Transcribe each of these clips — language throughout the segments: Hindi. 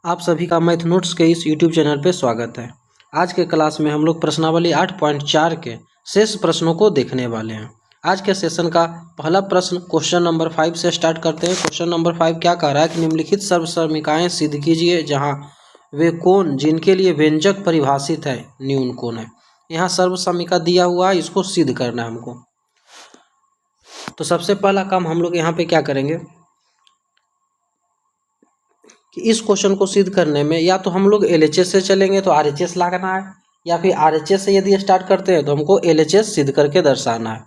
आप सभी का मैथ नोट्स के इस यूट्यूब चैनल पे स्वागत है। आज के क्लास में हम लोग प्रश्नावली 8.4 के शेष प्रश्नों को देखने वाले हैं। आज के सेशन का पहला प्रश्न क्वेश्चन नंबर 5 से स्टार्ट करते हैं। क्वेश्चन नंबर 5 क्या कह रहा है कि निम्नलिखित सर्वसमीकाएं सिद्ध कीजिए जहां वे कोण जिनके लिए व्यंजक परिभाषित है न्यून कोण है। यहाँ सर्वसमीका दिया हुआ है, इसको सिद्ध करना है हमको। तो सबसे पहला काम हम लोग यहाँ पे क्या करेंगे कि इस क्वेश्चन को सिद्ध करने में या तो हम लोग एलएचएस से चलेंगे तो आरएचएस लगाना है, या फिर आरएचएस से यदि स्टार्ट करते हैं तो हमको एलएचएस सिद्ध करके दर्शाना है।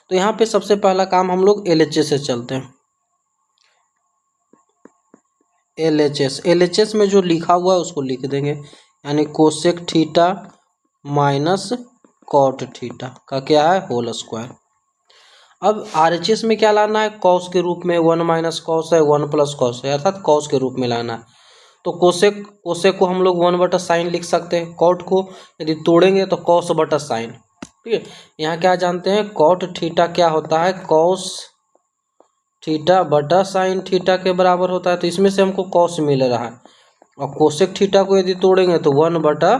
तो यहाँ पे सबसे पहला काम हम लोग एलएचएस से चलते हैं। एलएचएस में जो लिखा हुआ है उसको लिख देंगे, यानी cosec theta minus cot theta का क्या है होल स्क्वायर। अब आरएचएस में क्या लाना है, कॉस के रूप में 1 माइनस कॉस है 1 प्लस कॉस है, अर्थात कॉस के रूप में लाना है। तो कोसेक को हम लोग 1 बटा साइन लिख सकते हैं। कॉट को यदि तोड़ेंगे तो कॉस बटा साइन। ठीक है, यहाँ क्या जानते हैं, कॉट थीटा क्या होता है, कॉस थीटा बटा साइन थीटा के बराबर होता है। तो इसमें से हमको कॉस मिल रहा है, और कोसेक थीटा को यदि तोड़ेंगे तो 1 बटा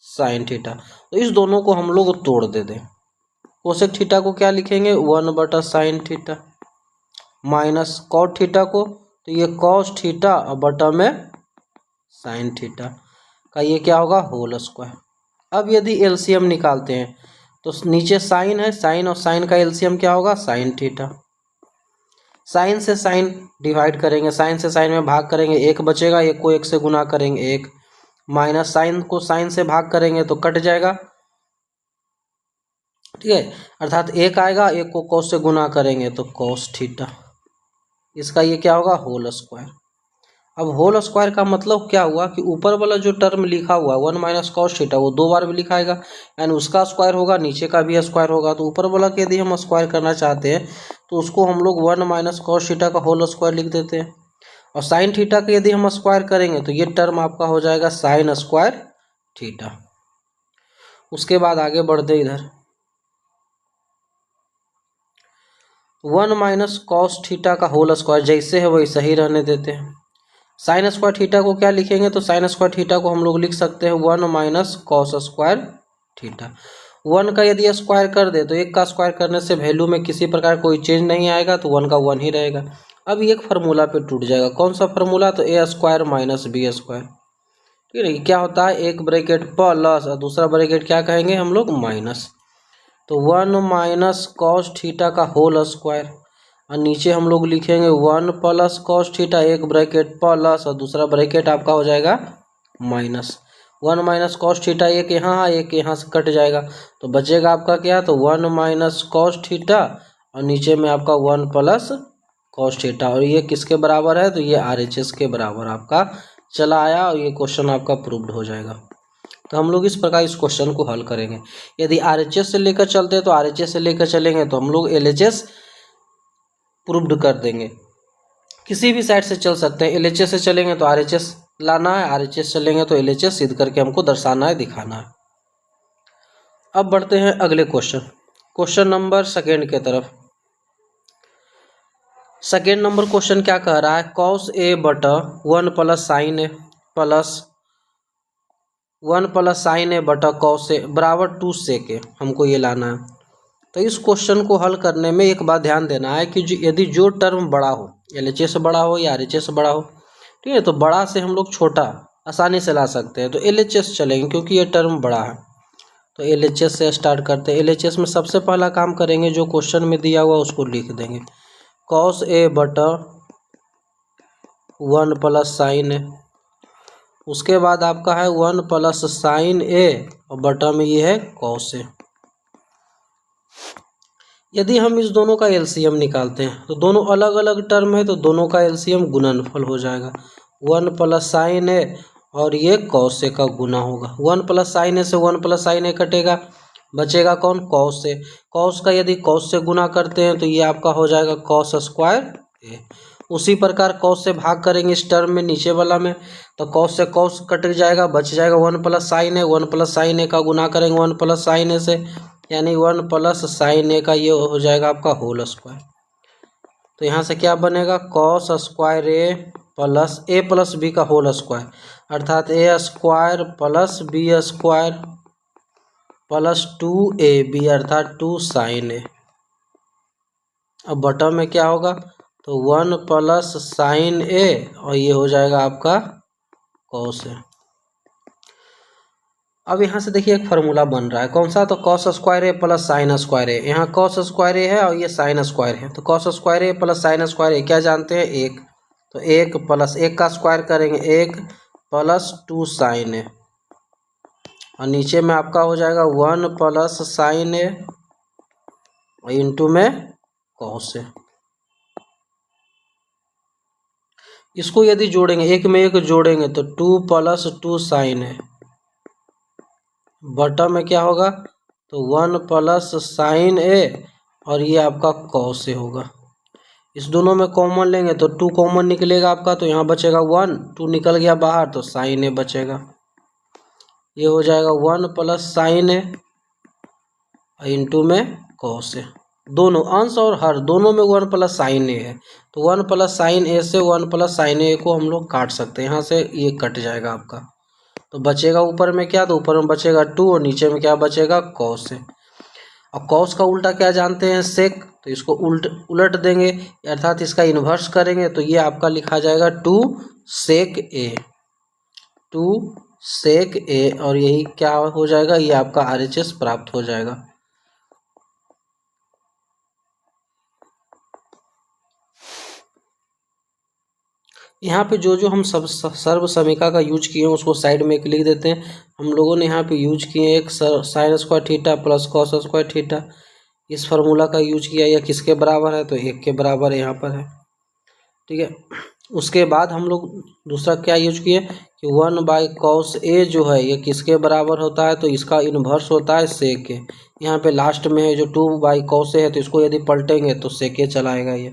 साइन थीटा। तो इस दोनों को हम लोग तोड़ दे दें। कोसेक थीटा को क्या लिखेंगे 1 बटा sine theta, minus cot theta को तो ये कॉस थीटा और बटा में साइन थीटा का ये क्या होगा होल स्क्वायर। अब यदि एलसीएम निकालते हैं तो नीचे साइन है, साइन और साइन का एलसीएम क्या होगा साइन थीटा। साइन से साइन डिवाइड करेंगे, साइन से साइन में भाग करेंगे, एक बचेगा, एक को एक से गुना करेंगे एक, माइनस साइन को साइन से भाग करेंगे तो कट जाएगा। ठीक है, अर्थात एक आएगा, एक को कॉस से गुना करेंगे तो कॉस थीटा, इसका ये क्या होगा होल स्क्वायर। अब होल स्क्वायर का मतलब क्या हुआ कि ऊपर वाला जो टर्म लिखा हुआ है 1 माइनस कॉस थीटा वो 2 बार भी लिखाएगा, यानी उसका स्क्वायर होगा, नीचे का भी स्क्वायर होगा। तो ऊपर वाला के यदि हम स्क्वायर करना चाहते हैं तो उसको हम लोग 1 माइनस कॉस थीटा का होल स्क्वायर लिख देते हैं, और साइन थीटा का यदि हम स्क्वायर करेंगे तो ये टर्म आपका हो जाएगा साइन स्क्वायर थीटा। उसके बाद आगे बढ़ते इधर 1 माइनस कॉस थीटा का होल स्क्वायर जैसे है वैसे ही रहने देते हैं। साइन स्क्वायर थीटा को क्या लिखेंगे, तो साइन स्क्वायर थीटा को हम लोग लिख सकते हैं 1 माइनस कॉस स्क्वायर थीटा। 1 का यदि स्क्वायर कर दे तो 1 का स्क्वायर करने से वैल्यू में किसी प्रकार कोई चेंज नहीं आएगा, तो 1 का 1 ही रहेगा। अब एक फार्मूला पे टूट जाएगा, कौन सा फार्मूला, तो ए स्क्वायर माइनस बी स्क्वायर। ठीक है, क्या होता है, एक ब्रैकेट प्लस और दूसरा ब्रैकेट क्या कहेंगे हम लोग माइनस। तो 1 माइनस कॉस थीटा का होल स्क्वायर, और नीचे हम लोग लिखेंगे 1 प्लस कॉस थीटा, एक ब्रैकेट प्लस और दूसरा ब्रैकेट आपका हो जाएगा माइनस। 1 माइनस कॉस थीटा एक यहाँ से कट जाएगा, तो बचेगा आपका क्या, तो 1 माइनस कॉस थीटा और नीचे में आपका 1 प्लस कॉस थीटा, और ये किसके बराबर है, तो ये आरएचएस के बराबर आपका चला आया, और ये क्वेश्चन आपका प्रूव्ड हो जाएगा। तो हम लोग इस प्रकार इस क्वेश्चन को हल करेंगे। यदि आरएचएस से लेकर चलते हैं तो आरएचएस से लेकर चलेंगे तो हम लोग एलएचएस प्रूव्ड कर देंगे। किसी भी साइड से चल सकते हैं, एलएचएस से चलेंगे तो आरएचएस लाना है, आरएचएस चलेंगे तो एलएचएस सिद्ध करके हमको दर्शाना है, दिखाना है। अब बढ़ते हैं अगले क्वेश्चन नंबर सेकेंड के तरफ। सेकेंड नंबर क्वेश्चन क्या कह रहा है, कॉस ए बटा 1 प्लस साइन ए प्लस 1 प्लस साइन ए बटा कॉस ए बराबर 2 सेक ए, हमको ये लाना है। तो इस क्वेश्चन को हल करने में एक बात ध्यान देना है कि यदि जो टर्म बड़ा हो, एलएचएस बड़ा हो या आरएचएस बड़ा हो, ठीक है, तो बड़ा से हम लोग छोटा आसानी से ला सकते हैं, तो एलएचएस चलेंगे क्योंकि ये टर्म बड़ा है। तो एलएचएस से स्टार्ट करते हैं। एलएचएस में सबसे पहला काम करेंगे, जो क्वेश्चन में दिया हुआ उसको लिख देंगे, कॉस ए बटा 1 प्लस साइन ए, उसके बाद आपका है 1 प्लस साइन ए और बटा में ये है कॉस ए। यदि हम इस दोनों का एलसीएम निकालते हैं तो दोनों अलग अलग टर्म है, तो दोनों का एलसीएम गुणनफल हो जाएगा। 1 प्लस साइन ए और ये कॉस ए का गुना होगा। 1 प्लस साइन ए से 1 प्लस साइन ए कटेगा, बचेगा कौन, कॉस ए। कॉस का यदि कॉस से गुना करते हैं तो ये आपका हो जाएगा कॉस स्क्वायर ए। उसी प्रकार कॉस से भाग करेंगे इस टर्म में, नीचे वाला में, तो कॉस से कॉस कट जाएगा, बच जाएगा 1 plus sine A. 1 plus sine a का गुना करेंगे 1 प्लस साइन ए से, यानी 1 प्लस साइन ए का ये हो जाएगा आपका होल स्क्वायर। तो यहाँ से क्या बनेगा, cos square A plus A plus B का होल स्क्वायर, अर्थात A square plus B square plus 2ab अर्थात 2 sin ए। अब बटन में क्या होगा, तो 1 प्लस साइन ए और ये हो जाएगा आपका कॉस ए। अब यहाँ से देखिए एक फार्मूला बन रहा है, कौन सा, तो cos square A plus sine square ए। यहाँ कॉस स्क्वायर ए है और ये साइन स्क्वायर है, तो cos square A plus sine square ए क्या जानते हैं, एक, तो एक प्लस एक का स्क्वायर करेंगे, एक प्लस 2 साइन ए और नीचे में आपका हो जाएगा 1 प्लस साइन ए और इंटू में कॉस ए। इसको यदि जोड़ेंगे, एक में एक जोड़ेंगे तो 2 प्लस 2 साइन ए, बटन में क्या होगा, तो 1 प्लस साइन ए और ये आपका कॉस ए होगा। इस दोनों में कॉमन लेंगे तो 2 कॉमन निकलेगा आपका, तो यहाँ बचेगा 1, 2 निकल गया बाहर तो साइन ए बचेगा। ये हो जाएगा 1 प्लस साइन ए इंटू में कॉस ए। दोनों अंश और हर दोनों में 1 प्लस साइन ए है, तो 1 प्लस साइन ए से 1 प्लस साइन ए को हम लोग काट सकते हैं, यहाँ से ये कट जाएगा आपका, तो बचेगा ऊपर में क्या, तो ऊपर में बचेगा 2 और नीचे में क्या बचेगा, कॉस है। और कॉस का उल्टा क्या जानते हैं, सेक, तो इसको उलट देंगे अर्थात इसका इन्वर्स करेंगे, तो ये आपका लिखा जाएगा 2 सेक ए, 2 सेक ए और यही क्या हो जाएगा, ये आपका RHS प्राप्त हो जाएगा। यहाँ पे जो जो हम सब सर्व समीका का यूज किए हैं उसको साइड में एक लिख देते हैं। हम लोगों ने यहाँ पे यूज किए एक sine square theta plus cos square theta, इस फार्मूला का यूज किया, यह किसके बराबर है, तो 1 के बराबर यहाँ पर है, ठीक है। उसके बाद हम लोग दूसरा क्या यूज किए कि 1 बाई कॉस ए जो है ये किसके बराबर होता है, तो इसका इन्वर्स होता है सेक ए। यहाँ पे लास्ट में है जो 2 बाई कॉस ए है, तो इसको यदि पलटेंगे तो सेक ए चलाएगा ये।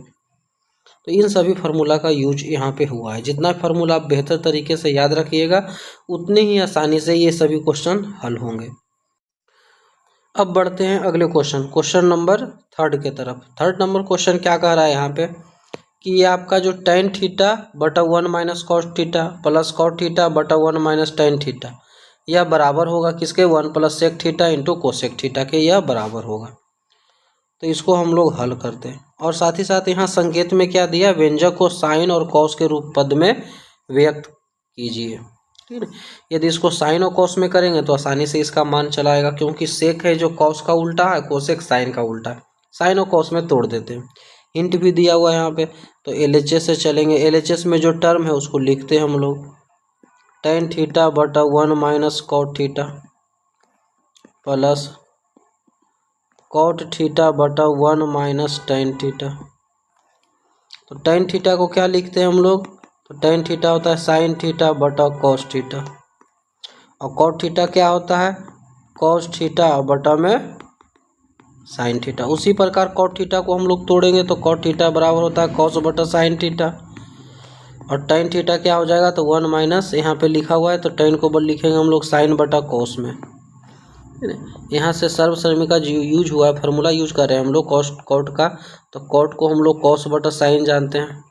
तो इन सभी फार्मूला का यूज यहाँ पे हुआ है। जितना फार्मूला आप बेहतर तरीके से याद रखिएगा उतने ही आसानी से ये सभी क्वेश्चन हल होंगे। अब बढ़ते हैं अगले क्वेश्चन नंबर 3 के तरफ। 3 नंबर क्वेश्चन क्या कह रहा है यहाँ पे कि ये आपका जो tan थीटा बटा 1 minus cos theta plus cot theta बटा 1 माइनस tan थीटा यह बराबर होगा किसके, 1 plus sec theta into cosec theta के, यह बराबर होगा। तो इसको हम लोग हल करते हैं और साथ ही साथ यहाँ संकेत में क्या दिया, व्यंजक को साइन और कॉस के रूप पद में व्यक्त कीजिए, ठीक है। यदि इसको साइन और कॉस में करेंगे तो आसानी से इसका मान चलाएगा, क्योंकि सेक है जो कॉस का उल्टा है, कोसेक साइन का उल्टा है, साइन और कॉस में तोड़ देते हैं। हिंट भी दिया हुआ है यहाँ पे, तो LHS से चलेंगे। LHS में जो टर्म है उसको लिखते हैं हम लोग, tan थीटा बटा 1 minus cot theta plus cot theta बटा 1 माइनस tan थीटा। तो tan थीटा को क्या लिखते हैं हम लोग, तो tan थीटा होता है साइन थीटा बटा कॉस थीटा और कॉट थीटा क्या होता है, कॉस थीटा बटा में साइन थीटा। उसी प्रकार कॉट थीटा को हम लोग तोड़ेंगे तो कॉट थीटा बराबर होता है कॉस बटा साइन थीटा और tan थीटा क्या हो जाएगा, तो 1 माइनस यहाँ पे लिखा हुआ है तो tan को लिखेंगे हम लोग साइन बटा कॉस में। यहाँ से सर्व समीका यूज हुआ है, फार्मूला यूज कर रहे हैं हम लोग कॉट का, तो कॉट को हम लोग कॉस बटा साइन जानते हैं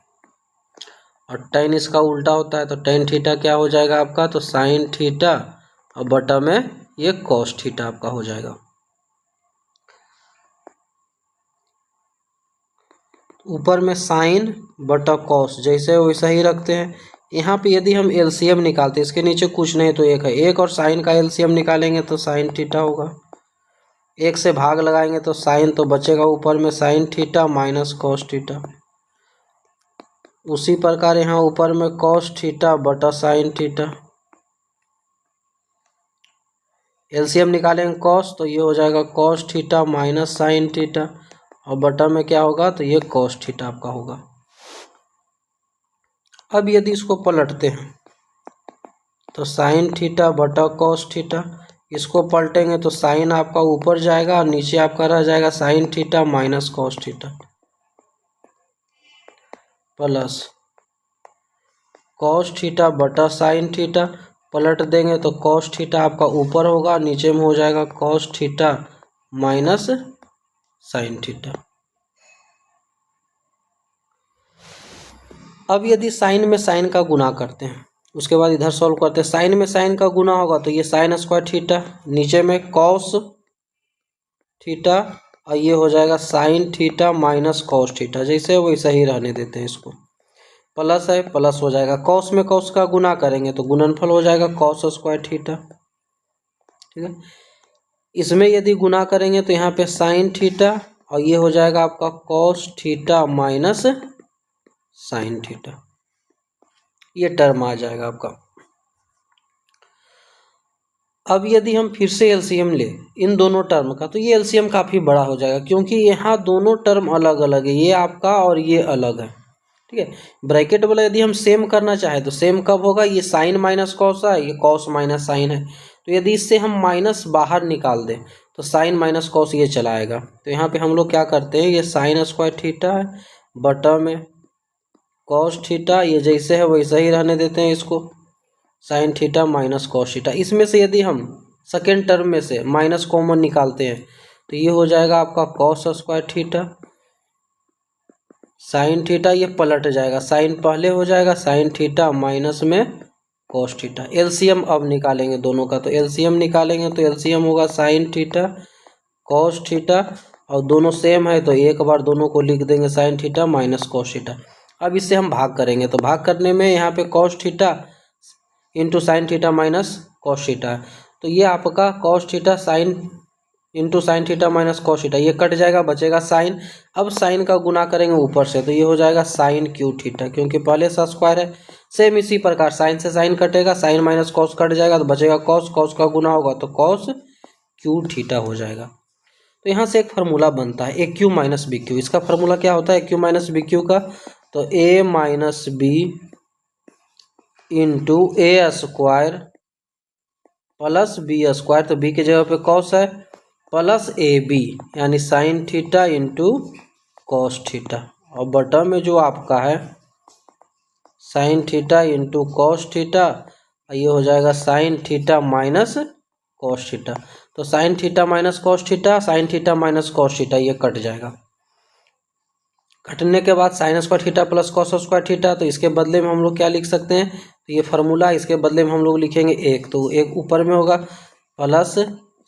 और tan इसका उल्टा होता है, तो tan थीटा क्या हो जाएगा आपका, तो साइन थीटा और बटा में ये कॉस थीटा आपका हो जाएगा। ऊपर में साइन बटा कॉस जैसे वैसा ही रखते हैं। यहाँ पे यदि हम LCM निकालते हैं, इसके नीचे कुछ नहीं तो एक है, एक और साइन का LCM निकालेंगे तो साइन थीटा होगा, एक से भाग लगाएंगे तो साइन, तो बचेगा ऊपर में sign theta minus cos theta. उसी प्रकार यहाँ ऊपर में कॉस थीटा बटा साइन थीटा, LCM निकालेंगे कॉस तो ये हो जाएगा cos theta minus sine theta और बटा में क्या होगा, तो ये कॉस थीटा आपका होगा। अब यदि इसको पलटते हैं तो साइन थीटा बटा कॉस थीटा, इसको पलटेंगे तो साइन आपका ऊपर जाएगा और नीचे आपका रह जाएगा sign theta minus cos theta plus cos theta बटा साइन थीटा, पलट देंगे तो कॉस थीटा आपका ऊपर होगा, नीचे में हो जाएगा cos theta minus sine theta. अब यदि साइन में साइन का गुना करते हैं, उसके बाद इधर सॉल्व करते हैं, साइन में साइन का गुना होगा तो ये साइन स्क्वायर थीटा, नीचे में कॉस थीटा, और ये हो जाएगा sign theta minus cos theta, जैसे वैसा ही रहने देते हैं इसको। प्लस है, प्लस हो जाएगा, कॉस में कॉस का गुना करेंगे तो गुणनफल हो जाएगा कॉस स्क्वायर थीटा। ठीक है, इसमें यदि गुना करेंगे तो यहाँ पे साइन थीटा, और ये हो जाएगा आपका cos theta minus sine theta, ये टर्म आ जाएगा आपका। अब यदि हम फिर से एलसीएम ले इन दोनों टर्म का, तो ये एलसीएम काफ़ी बड़ा हो जाएगा, क्योंकि यहाँ दोनों टर्म अलग अलग है, ये आपका और ये अलग है। ठीक है, ब्रैकेट वाला यदि हम सेम करना चाहे तो सेम कब होगा, ये साइन माइनस कॉस है, ये कॉस माइनस साइन है, तो यदि इससे हम माइनस बाहर निकाल दें तो साइन माइनस कॉस ये चला आएगा। तो यहाँ पे हम लोग क्या करते हैं, ये साइन स्क्वायर थीटा है बटा में कॉस थीटा, ये जैसे है वैसा ही रहने देते हैं इसको, sign theta minus cos theta. इसमें से यदि हम सेकेंड टर्म में से माइनस कॉमन निकालते हैं तो ये हो जाएगा आपका cos square theta sine theta, ये पलट जाएगा, साइन पहले हो जाएगा साइन थीटा माइनस में कॉस थीटा। एलसीएम अब निकालेंगे दोनों का, तो एलसीएम निकालेंगे तो एलसीएम होगा साइन थीटा कॉस थीटा, और दोनों सेम है तो एक बार दोनों को लिख देंगे sign theta minus cos theta. अब इससे हम भाग करेंगे तो भाग करने में यहाँ पे cos theta into sine theta minus cos theta है, तो ये आपका cos theta sine into sine theta minus cos theta, ये कट जाएगा, बचेगा साइन। अब साइन का गुना करेंगे ऊपर से तो ये हो जाएगा साइन क्यू थीटा, क्योंकि पहले सा स्क्वायर है। सेम इसी प्रकार साइन से साइन कटेगा, साइन माइनस कॉस कट जाएगा तो बचेगा कॉस, कॉस का गुना होगा तो कॉस क्यू थीटा हो जाएगा। तो यहाँ से एक फार्मूला बनता है ए क्यू माइनस बी क्यू। इसका फार्मूला क्या होता है ए क्यू माइनस बी क्यू का, तो ए माइनस बी इंटू ए स्क्वायर प्लस बी स्क्वायर, तो बी की जगह पे कॉस है, प्लस ए बी यानी sine theta into cos theta, और बटा में जो आपका है sine theta into cos theta, ये हो जाएगा sign theta minus cos theta. तो sign theta minus cos theta, sign theta minus cos theta, ये कट जाएगा। कटने के बाद sine square theta plus cos square theta, तो इसके बदले में हम लोग क्या लिख सकते हैं, तो ये फार्मूला, इसके बदले में हम लोग लिखेंगे एक, तो एक ऊपर में होगा plus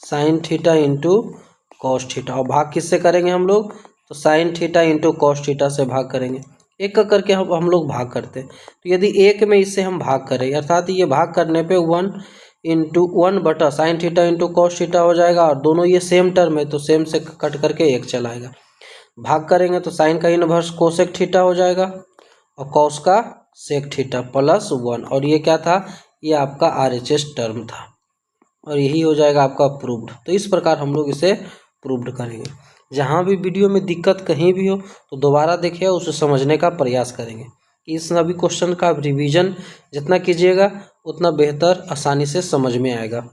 sine theta into cos theta, और भाग किससे करेंगे हम लोग, तो sine theta into cos theta से भाग करेंगे। एक का करके हम लोग भाग करते हैं, तो यदि एक में इससे हम भाग करें, अर्थात ये भाग करने पे 1 बटा sine theta into cos theta हो जाएगा, और दोनों ये सेम टर्म है तो सेम से कट करके एक चला आएगा। भाग करेंगे तो साइन का इनवर्स कोसेक थीटा हो जाएगा, और कॉस का सेक थीटा प्लस 1, और ये क्या था, ये आपका आरएचएस टर्म था, और यही हो जाएगा आपका प्रूव्ड। तो इस प्रकार हम लोग इसे प्रूव्ड करेंगे। जहाँ भी वीडियो में दिक्कत कहीं भी हो तो दोबारा देखिए, उसे समझने का प्रयास करेंगे। इस सभी क्वेश्चन का रिवीजन जितना कीजिएगा उतना बेहतर आसानी से समझ में आएगा।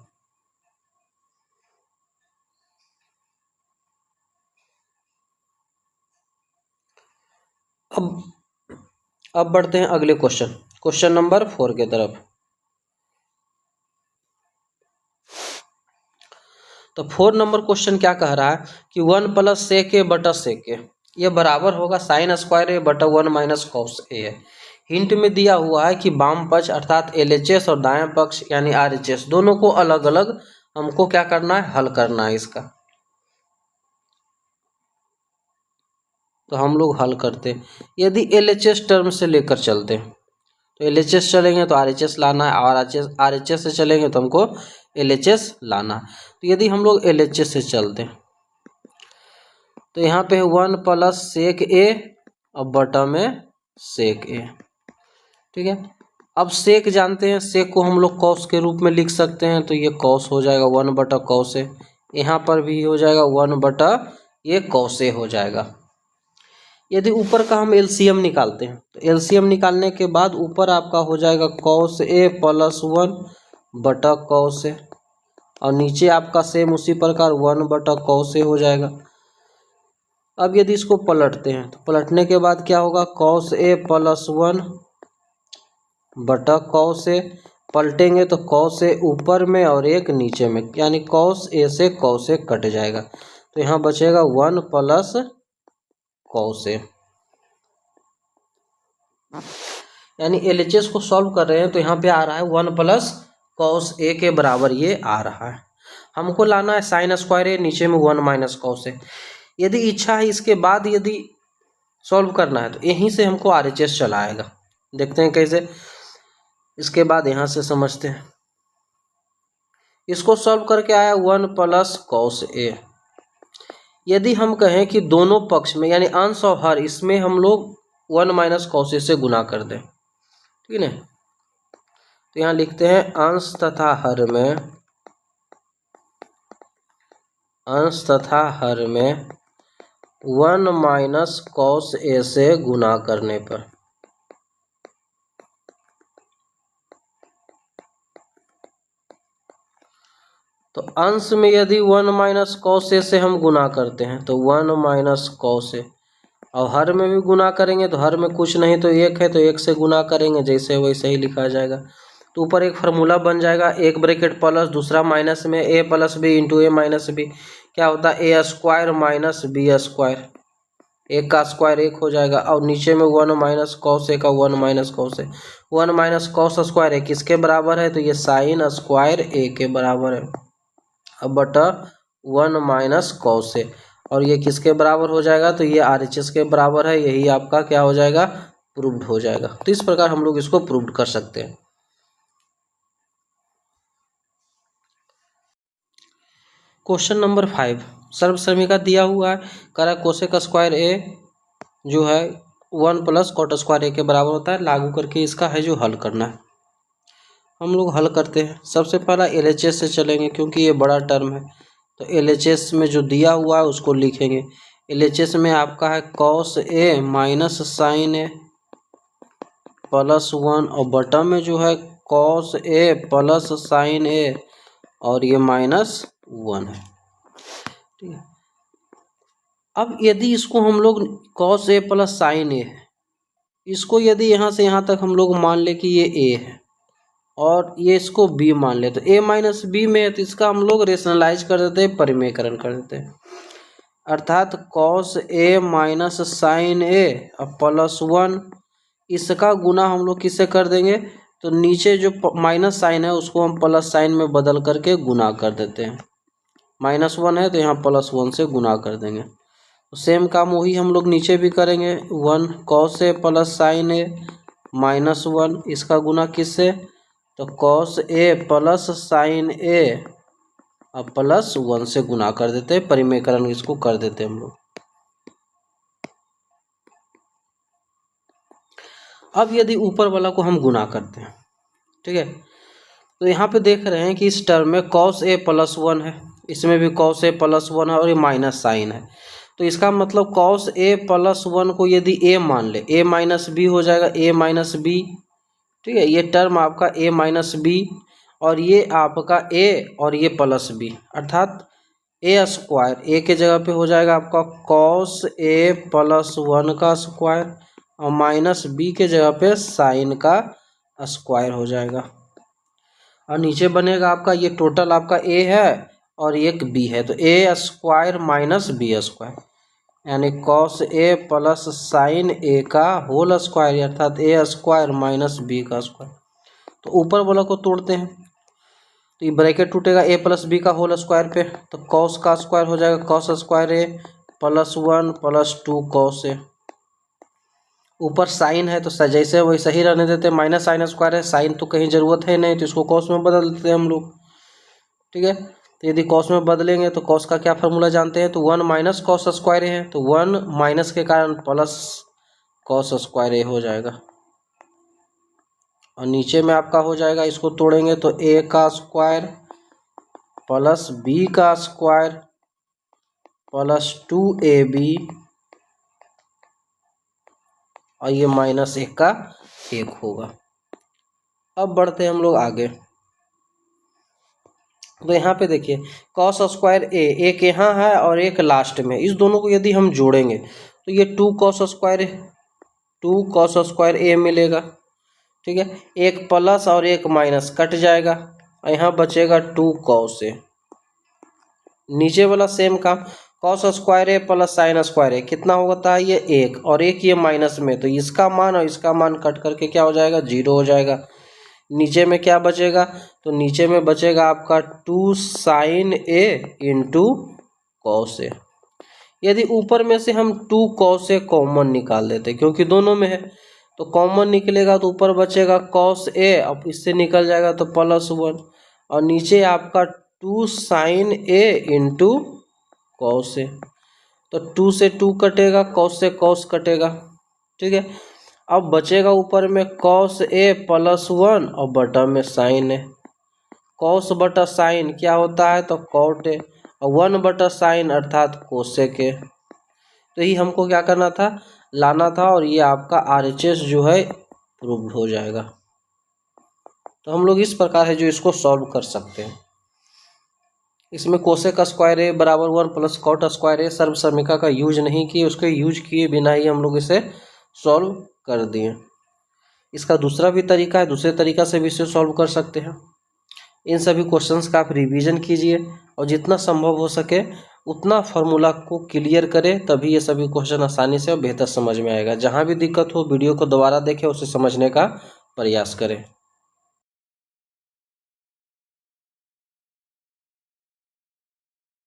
अब बढ़ते हैं अगले क्वेश्चन नंबर 4 की तरफ। तो 4 नंबर क्वेश्चन क्या कह रहा है कि 1 प्लस सेक ए बटा सेक ए, ये बराबर होगा साइन स्क्वायर ए बटा 1 माइनस कॉस ए है। हिंट में दिया हुआ है कि वाम पक्ष अर्थात एलएचएस और दायां पक्ष यानी आरएचएस दोनों को अलग अलग हमको क्या करना है, हल करना है इसका। तो हम लोग हल करते हैं, यदि एलएचएस टर्म से लेकर चलते हैं तो एलएचएस चलेंगे तो आरएचएस लाना है, और आरएचएस से चलेंगे तो हमको एलएचएस लाना है। तो यदि हम लोग एलएचएस से चलते हैं तो यहाँ पे 1 प्लस सेक ए और बटा में सेक ए। ठीक है, अब सेक जानते हैं, सेक को हम लोग कॉस के रूप में लिख सकते हैं, तो ये कॉस हो जाएगा 1 बटा कॉस ए, यहाँ पर भी हो जाएगा 1 बटा ये कॉस ए हो जाएगा। यदि ऊपर का हम एलसीएम निकालते हैं तो एलसीएम निकालने के बाद ऊपर आपका हो जाएगा कॉस ए प्लस 1 बटा कॉस ए, और नीचे आपका सेम उसी प्रकार 1 बटा कॉस ए हो जाएगा। अब यदि इसको पलटते हैं तो पलटने के बाद क्या होगा, कॉस ए प्लस 1 बटा कॉस ए, पलटेंगे तो कॉस ए ऊपर में और एक नीचे में, यानी कॉस ए से कॉस ए कट जाएगा, तो यहाँ बचेगा 1 प्लस कॉस ए। यानी LHS को सॉल्व कर रहे हैं तो यहाँ पे आ रहा है 1 प्लस कॉस ए के बराबर ये आ रहा है। हमको लाना है साइन स्क्वायर ए, नीचे में 1 माइनस कॉस ए। यदि इच्छा है इसके बाद यदि सॉल्व करना है तो यहीं से हमको RHS चला आएगा। देखते हैं कैसे, इसके बाद यहाँ से समझते हैं। इसको सॉल्व करके आया 1 प्लस कॉस ए। यदि हम कहें कि दोनों पक्ष में यानी अंश और हर, इसमें हम लोग 1 माइनस कॉस ए से गुना कर दें, ठीक है। तो यहाँ लिखते हैं अंश तथा हर में 1 माइनस कॉस ए से गुना करने पर। तो अंश में यदि 1 माइनस कॉस ए से हम गुना करते हैं तो 1 माइनस कॉस ए, और हर में भी गुना करेंगे तो हर में कुछ नहीं तो 1 है तो 1 से गुना करेंगे, जैसे वैसे ही लिखा जाएगा। तो ऊपर एक फार्मूला बन जाएगा, एक ब्रैकेट प्लस दूसरा माइनस में a plus b into a minus b, क्या होता है a square minus b square, एक का स्क्वायर 1 हो जाएगा, और नीचे में 1 माइनस कॉस ए का 1 minus cos A. 1 minus cos square ए किसके बराबर है, तो ये साइन स्क्वायर ए के बराबर है। अब बटा 1 माइनस कॉस ए, और ये किसके बराबर हो जाएगा, तो ये RHS के बराबर है। यही आपका क्या हो जाएगा, प्रूव्ड हो जाएगा। तो इस प्रकार हम लोग इसको प्रूव्ड कर सकते हैं। क्वेश्चन नंबर 5 सर्वसमीका दिया हुआ है, कह रहा है कोसेक स्क्वायर ए जो है 1 प्लस कॉट स्क्वायर ए के बराबर होता है। लागू करके इसका है जो हल करना है। हम लोग हल करते हैं। सबसे पहला LHS से चलेंगे क्योंकि ये बड़ा टर्म है, तो LHS में जो दिया हुआ है उसको लिखेंगे। LHS में आपका है cos A minus sign A plus 1, और बटन में जो है कॉस ए प्लस साइन ए, और ये माइनस 1 है, ठीक है। अब यदि इसको हम लोग कॉस ए प्लस साइन ए है, इसको यदि यहाँ से यहाँ तक हम लोग मान ले कि ये a है और ये इसको b मान ले, तो a माइनस बी में है, तो इसका हम लोग रेशनलाइज कर देते हैं, परिमेयकरण कर देते हैं। अर्थात cos A minus sign A plus 1, इसका गुना हम लोग किससे कर देंगे, तो नीचे जो माइनस साइन है उसको हम प्लस साइन में बदल करके गुना कर देते हैं। माइनस 1 है तो यहाँ प्लस 1 से गुना कर देंगे। तो सेम काम वही हम लोग नीचे भी करेंगे। 1 cos a plus sine A minus 1, इसका गुना किससे, तो कॉस ए प्लस साइन ए अब प्लस 1 से गुना कर देते हैं, परिमेयकरण इसको कर देते हैं हम लोग। अब यदि ऊपर वाला को हम गुना करते हैं, ठीक है, तो यहाँ पे देख रहे हैं कि इस टर्म में कॉस ए प्लस 1 है, इसमें भी कॉस ए प्लस 1 है, और ये माइनस साइन है। तो इसका मतलब कॉस ए प्लस 1 को यदि a मान ले, a माइनस बी हो जाएगा, a माइनस बी, ठीक है। ये टर्म आपका a माइनस बी, और ये आपका a और ये प्लस बी, अर्थात ए स्क्वायर ए के जगह पे हो जाएगा आपका कॉस ए प्लस 1 का स्क्वायर, और माइनस बी के जगह पे साइन का स्क्वायर हो जाएगा, और नीचे बनेगा आपका ये टोटल आपका a है और एक b है, तो a square minus b square, यानी cos a plus sine a का होल स्क्वायर, अर्थात a स्क्वायर माइनस बी का स्क्वायर। तो ऊपर वाला को तोड़ते हैं, तो ये ब्रैकेट टूटेगा a प्लस बी का होल स्क्वायर पे, तो कॉस का स्क्वायर हो जाएगा cos square A plus 1 plus 2 cos A. ऊपर साइन है तो जैसे वैसे ही रहने देते हैं, माइनस साइन स्क्वायर है, साइन तो कहीं ज़रूरत है नहीं, तो इसको कॉस में बदल देते हैं हम लोग, ठीक है। तो यदि कॉस में बदलेंगे तो कॉस का क्या फार्मूला जानते हैं, तो 1 माइनस कॉस स्क्वायर है, तो 1 माइनस के कारण प्लस कॉस स्क्वायर ए हो जाएगा, और नीचे में आपका हो जाएगा, इसको तोड़ेंगे तो a का स्क्वायर प्लस b का स्क्वायर प्लस 2ab, और ये माइनस 1 का 1 होगा। अब बढ़ते हैं हम लोग आगे, तो यहाँ पे देखिए कॉस स्क्वायर ए, एक यहाँ है और एक लास्ट में, इस दोनों को यदि हम जोड़ेंगे तो ये 2 कॉस स्क्वायर ए मिलेगा, ठीक है। एक प्लस और एक माइनस कट जाएगा, और यहाँ बचेगा 2 कॉस ए। नीचे वाला सेम काम, cos square A plus sine square ए कितना होता है ये 1, और 1 ये माइनस में, तो इसका मान और इसका मान कट करके क्या हो जाएगा 0 हो जाएगा। नीचे में क्या बचेगा, तो नीचे में बचेगा आपका 2 sign A into cos A. यदि ऊपर में से हम 2 कॉस ए कॉमन निकाल देते क्योंकि दोनों में है, तो कॉमन निकलेगा तो ऊपर बचेगा कॉस ए, अब इससे निकल जाएगा तो +1, और नीचे आपका 2 sign A into cos A, तो 2 से 2 कटेगा, कॉस से कॉस कटेगा, ठीक है। अब बचेगा ऊपर में कॉस ए +1 और बटा में साइन ए। कॉस बटा साइन क्या होता है, तो कॉट ए, और 1 बटा साइन अर्थात कोसेक ए। तो ये हमको क्या करना था, लाना था, और ये आपका RHS जो है प्रूव्ड हो जाएगा। तो हम लोग इस प्रकार है जो इसको सॉल्व कर सकते हैं। इसमें कोसेक स्क्वायर ए बराबर 1 प्लस कॉट स्क्वायर ए सर्व समीकरण का यूज नहीं किए, उसके यूज किए बिना ही हम लोग इसे सॉल्व कर दिए। इसका दूसरा भी तरीका है, दूसरे तरीका से भी इसे सॉल्व कर सकते हैं। इन सभी क्वेश्चंस का आप रिवीजन कीजिए और जितना संभव हो सके उतना फार्मूला को क्लियर करें, तभी ये सभी क्वेश्चन आसानी से और बेहतर समझ में आएगा। जहाँ भी दिक्कत हो वीडियो को दोबारा देखें, उसे समझने का प्रयास करें।